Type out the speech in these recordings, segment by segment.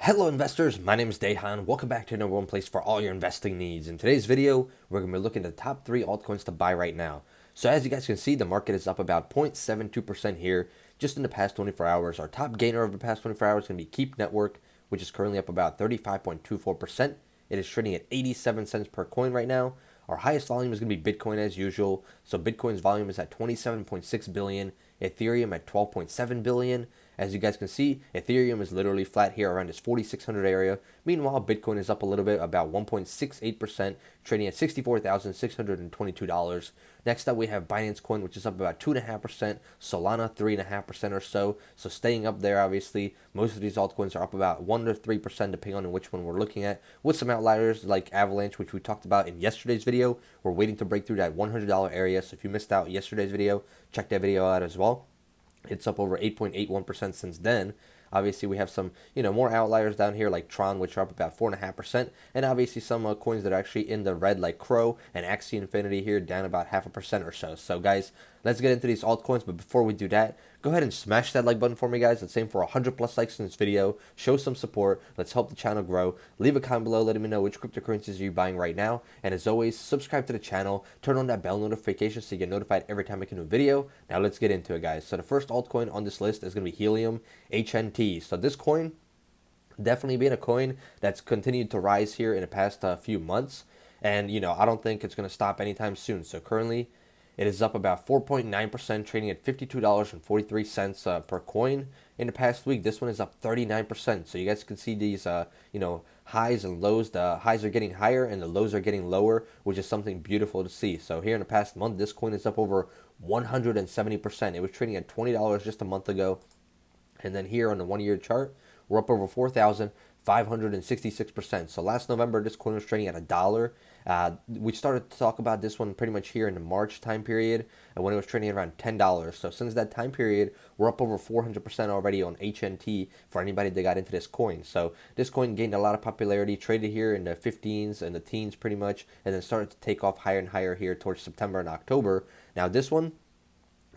Hello investors, my name is Dehan. Welcome back to the number one place for all your investing needs. In today's video, we're going to be looking at the top 3 altcoins to buy right now. So as you guys can see, the market is up about 0.72% here just in the past 24 hours. Our top gainer of the past 24 hours is going to be Keep Network, which is currently up about 35.24%. It is trading at 87 cents per coin right now. Our highest volume is going to be Bitcoin as usual. So Bitcoin's volume is at 27.6 billion, Ethereum at 12.7 billion. As you guys can see, Ethereum is literally flat here around this 4,600 area. Meanwhile, Bitcoin is up a little bit, about 1.68%, trading at $64,622. Next up, we have Binance Coin, which is up about 2.5%, Solana 3.5% or so. So staying up there, obviously. Most of these altcoins are up about 1 to 3%, depending on which one we're looking at. With some outliers like Avalanche, which we talked about in yesterday's video. We're waiting to break through that $100 area. So if you missed out yesterday's video, check that video out as well. It's up over 8.81% since then. Obviously, we have some, more outliers down here like Tron, which are up about 4.5%, and obviously some coins that are actually in the red like Crow and Axie Infinity here down about 0.5% or so. So, guys, let's get into these altcoins. But before we do that, go ahead and smash that like button for me, guys. Let's aim for 100 plus likes in this video. Show some support. Let's help the channel grow. Leave a comment below letting me know which cryptocurrencies you're buying right now. And as always, subscribe to the channel. Turn on that bell notification so you get notified every time I make a new video. Now let's get into it, guys. So the first altcoin on this list is going to be Helium Hnt. So this coin definitely being a coin that's continued to rise here in the past few months. And, I don't think it's going to stop anytime soon. So currently, it is up about 4.9%, trading at $52.43 per coin. In the past week, this one is up 39%. So you guys can see these, highs and lows. The highs are getting higher and the lows are getting lower, which is something beautiful to see. So here in the past month, this coin is up over 170%. It was trading at $20 just a month ago. And then here on the 1-year chart, we're up over 4,566%. So last November, this coin was trading at $1. We started to talk about this one pretty much here in the March time period when it was trading around $10. So since that time period, we're up over 400% already on HNT for anybody that got into this coin. So this coin gained a lot of popularity, traded here in the 15s and the teens pretty much, and then started to take off higher and higher here towards September and October. Now this one,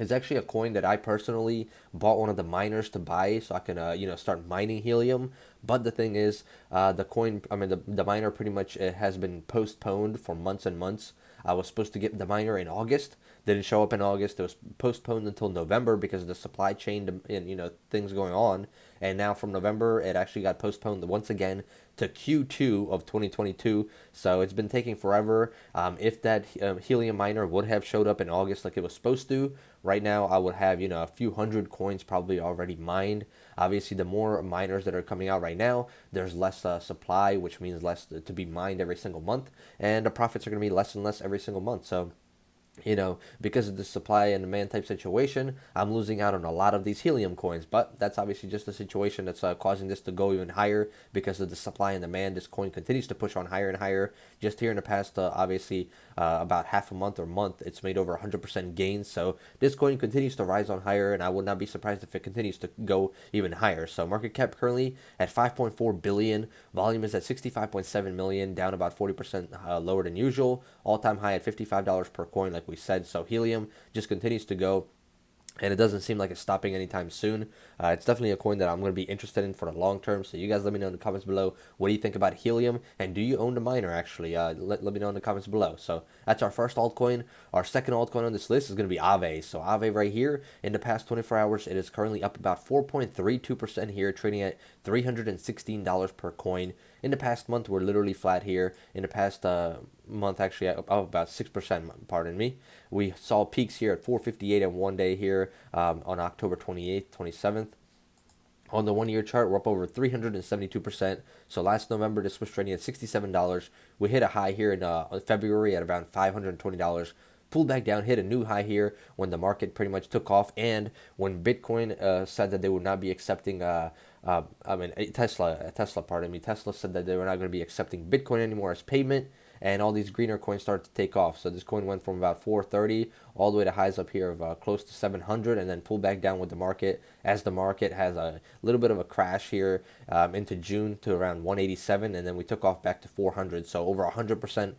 it's actually a coin that I personally bought one of the miners to buy so I can, start mining helium. But the thing is, the miner pretty much has been postponed for months and months. I was supposed to get the miner in August. Didn't show up in August. It was postponed until November because of the supply chain and, things going on. And now from November, it actually got postponed once again to Q2 of 2022. So it's been taking forever. If that helium miner would have showed up in August like it was supposed to, right now I would have, a few hundred coins probably already mined. Obviously, the more miners that are coming out right now, there's less supply, which means less to be mined every single month. And the profits are going to be less and less every single month. So, because of the supply and demand type situation, I'm losing out on a lot of these helium coins. But that's obviously just a situation that's causing this to go even higher because of the supply and demand. This coin continues to push on higher and higher. Just here in the past, about half a month or month, it's made over 100% gains. So this coin continues to rise on higher, and I would not be surprised if it continues to go even higher. So market cap currently at 5.4 billion. Volume is at 65.7 million, down about 40% lower than usual. All-time high at $55 per coin, like we said. So helium just continues to go, and it doesn't seem like it's stopping anytime soon. It's definitely a coin that I'm going to be interested in for the long term. So you guys let me know in the comments below, what do you think about helium, and do you own the miner actually? Let me know in the comments below. So that's our first altcoin. Our second altcoin on this list is going to be Aves. So Aves right here, in the past 24 hours, it is currently up about 4.32% here, trading at $316 per coin. In the past month, we're literally flat here. In the past month, actually, up about 6%, pardon me. We saw peaks here at 458 in one day here on October 28th, 27th. On the 1-year chart, we're up over 372%. So last November, this was trading at $67. We hit a high here in February at around $520. Pulled back down, hit a new high here when the market pretty much took off, and when Bitcoin said that they would not be accepting Tesla said that they were not going to be accepting Bitcoin anymore as payment, and all these greener coins started to take off. So this coin went from about 430 all the way to highs up here of close to 700, and then pulled back down with the market as the market has a little bit of a crash here into June to around 187, and then we took off back to 400. So over 100%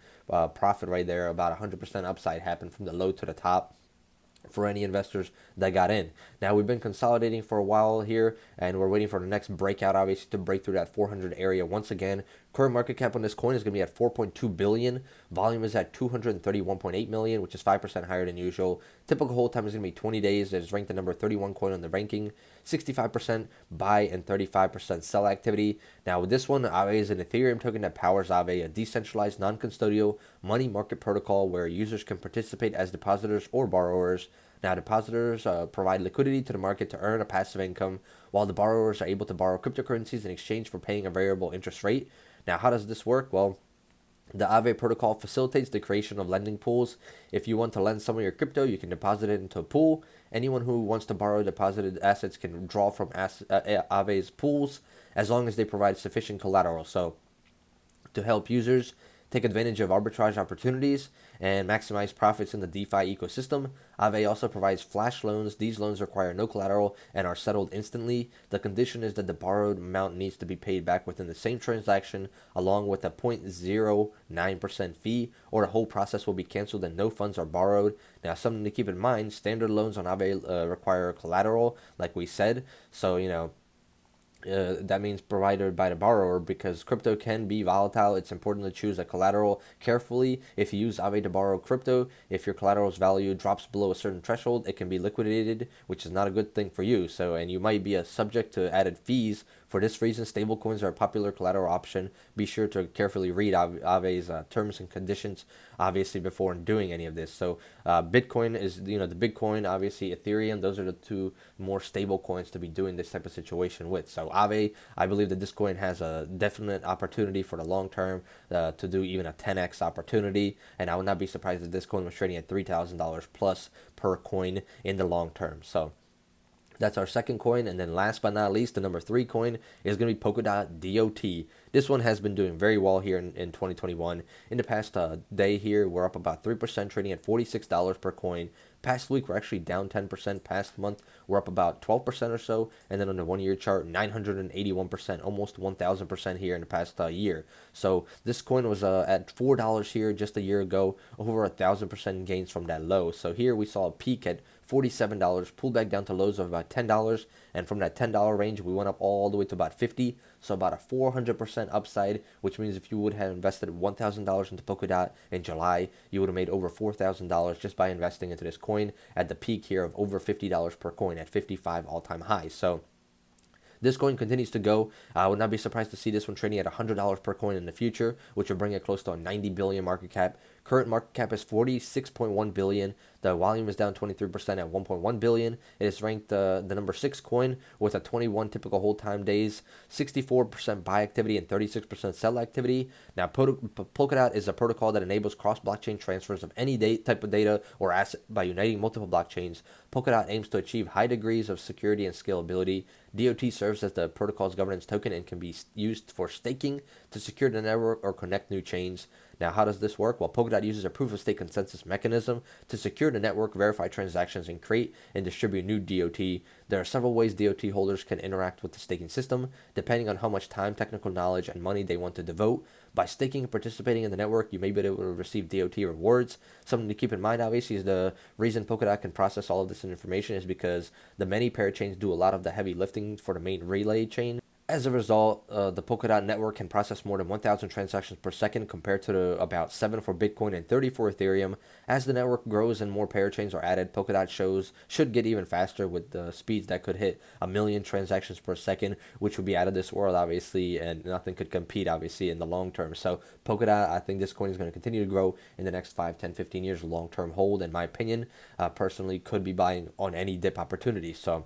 profit right there, about 100% upside happened from the low to the top. for any investors that got in. Now we've been consolidating for a while here, and we're waiting for the next breakout, obviously, to break through that 400 area once again. Current market cap on this coin is going to be at 4.2 billion. Volume is at 231.8 million, which is 5% higher than usual. Typical hold time is going to be 20 days. It is ranked the number 31 coin on the ranking. 65% buy and 35% sell activity. Now with this one, Aves is an Ethereum token that powers Aave, a decentralized non-custodial money market protocol where users can participate as depositors or borrowers. Now, depositors provide liquidity to the market to earn a passive income, while the borrowers are able to borrow cryptocurrencies in exchange for paying a variable interest rate. Now, how does this work? Well, the Aave protocol facilitates the creation of lending pools. If you want to lend some of your crypto, you can deposit it into a pool. Anyone who wants to borrow deposited assets can draw from Aave's pools as long as they provide sufficient collateral. So, to help users take advantage of arbitrage opportunities and maximize profits in the DeFi ecosystem, Aave also provides flash loans. These loans require no collateral and are settled instantly. The condition is that the borrowed amount needs to be paid back within the same transaction, along with a 0.09% fee, or the whole process will be canceled and no funds are borrowed. Now, something to keep in mind, standard loans on Aave require collateral, like we said. So, that means provided by the borrower, because crypto can be volatile. It's important to choose a collateral carefully. If you use Aave to borrow crypto, if your collateral's value drops below a certain threshold, it can be liquidated, which is not a good thing for you. So, and you might be a subject to added fees. For this reason, stablecoins are a popular collateral option. Be sure to carefully read Aave's terms and conditions, obviously, before doing any of this. So, Bitcoin is, the big coin, obviously, Ethereum. Those are the two more stable coins to be doing this type of situation with. So, Aave, I believe that this coin has a definite opportunity for the long term to do even a 10x opportunity. And I would not be surprised if this coin was trading at $3,000 plus per coin in the long term. So, that's our second coin. And then last but not least, the number 3 coin is going to be Polkadot DOT. This one has been doing very well here in 2021. In the past day here, we're up about 3%, trading at $46 per coin. Past week, we're actually down 10%. Past month, we're up about 12% or so. And then on the 1 year chart, 981%, almost 1,000% here in the past year. So this coin was at $4 here just a year ago, over 1,000% gains from that low. So here we saw a peak at $47, pulled back down to lows of about $10, and from that $10 range, we went up all the way to about $50, so about a 400% upside, which means if you would have invested $1,000 into Polkadot in July, you would have made over $4,000 just by investing into this coin at the peak here of over $50 per coin at 55 all-time highs. So this coin continues to go. I would not be surprised to see this one trading at $100 per coin in the future, which would bring it close to a 90 billion market cap. Current market cap is 46.1 billion. The volume is down 23% at 1.1 billion. It is ranked the number 6 coin with a 21 typical hold time days, 64% buy activity, and 36% sell activity. Now, Polkadot is a protocol that enables cross-blockchain transfers of any type of data or asset by uniting multiple blockchains. Polkadot aims to achieve high degrees of security and scalability. DOT serves as the protocol's governance token and can be used for staking, to secure the network, or connect new chains. Now, how does this work? Well, Polkadot uses a proof-of-stake consensus mechanism to secure the network, verify transactions, and create and distribute new DOT. There are several ways DOT holders can interact with the staking system, depending on how much time, technical knowledge, and money they want to devote. By staking and participating in the network, you may be able to receive DOT rewards. Something to keep in mind, obviously, is the reason Polkadot can process all of this information is because the many parachains do a lot of the heavy lifting for the main relay chain. As a result, the Polkadot network can process more than 1,000 transactions per second compared to about 7 for Bitcoin and 30 for Ethereum. As the network grows and more parachains are added, Polkadot should get even faster with the speeds that could hit 1 million transactions per second, which would be out of this world, obviously, and nothing could compete, obviously, in the long term. So Polkadot, I think this coin is going to continue to grow in the next 5, 10, 15 years, long-term hold, in my opinion. Personally, could be buying on any dip opportunity. So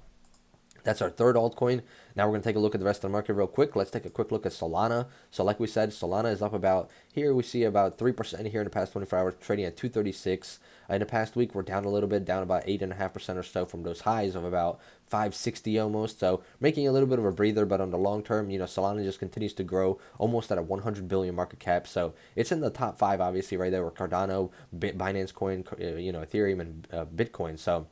that's our third altcoin. Now we're going to take a look at the rest of the market real quick. Let's take a quick look at Solana. So like we said, Solana is up about, here we see about 3% here in the past 24 hours, trading at 236. In the past week, we're down a little bit, down about 8.5% or so from those highs of about 560 almost. So making a little bit of a breather, but on the long term, Solana just continues to grow almost at a 100 billion market cap. So it's in the top 5, obviously, right there with Cardano, Binance Coin, Ethereum, and Bitcoin. So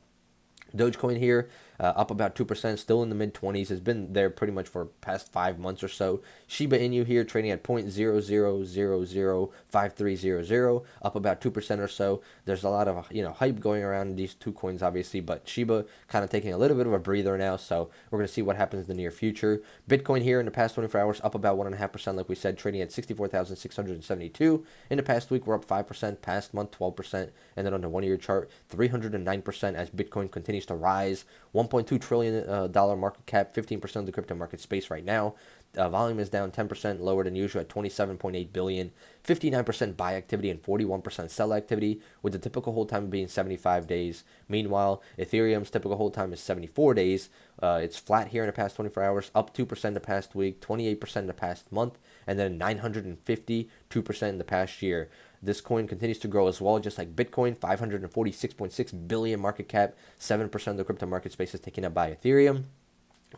Dogecoin here, up about 2%, still in the mid 20s, has been there pretty much for past 5 months or so. Shiba Inu here trading at 0.00005300, up about 2% or so. There's a lot of hype going around these two coins, obviously, but Shiba kind of taking a little bit of a breather now, so we're going to see what happens in the near future. Bitcoin here in the past 24 hours up about 1.5%, like we said, trading at 64,672. In the past week, we're up 5%, past month 12%, and then on the 1-year chart, 309% as Bitcoin continues to rise. $1.2 trillion dollar market cap, 15% of the crypto market space right now. Volume is down 10% lower than usual at 27.8 billion, 59% buy activity and 41% sell activity, with the typical hold time being 75 days. Meanwhile, Ethereum's typical hold time is 74 days. It's flat here in the past 24 hours, up 2% the past week, 28% the past month, and then 952% in the past year. This coin continues to grow as well, just like Bitcoin, 546.6 billion market cap, 7% of the crypto market space is taken up by Ethereum.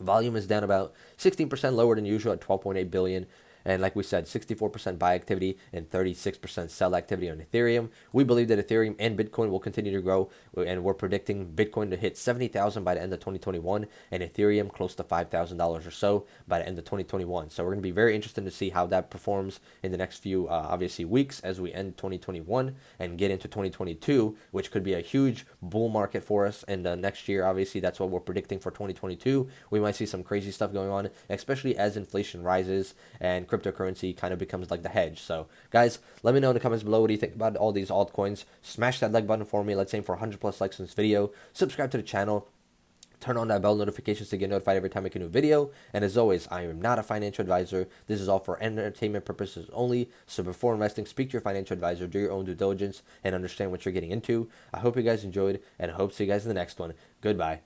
Volume is down about 16% lower than usual at 12.8 billion. And like we said, 64% buy activity and 36% sell activity on Ethereum. We believe that Ethereum and Bitcoin will continue to grow, and we're predicting Bitcoin to hit 70,000 by the end of 2021 and Ethereum close to $5,000 or so by the end of 2021. So we're going to be very interested to see how that performs in the next few, obviously, weeks as we end 2021 and get into 2022, which could be a huge bull market for us. And next year, obviously, that's what we're predicting for 2022. We might see some crazy stuff going on, especially as inflation rises and cryptocurrency kind of becomes like the hedge. So guys, let me know in the comments below what do you think about all these altcoins. Smash that like button for me. Let's aim for 100 plus likes on this video. Subscribe to the channel. Turn on that bell notifications to get notified every time I make a new video. And as always, I am not a financial advisor. This is all for entertainment purposes only. So before investing, speak to your financial advisor, do your own due diligence, and understand what you're getting into. I hope you guys enjoyed, and I hope to see you guys in the next one. Goodbye.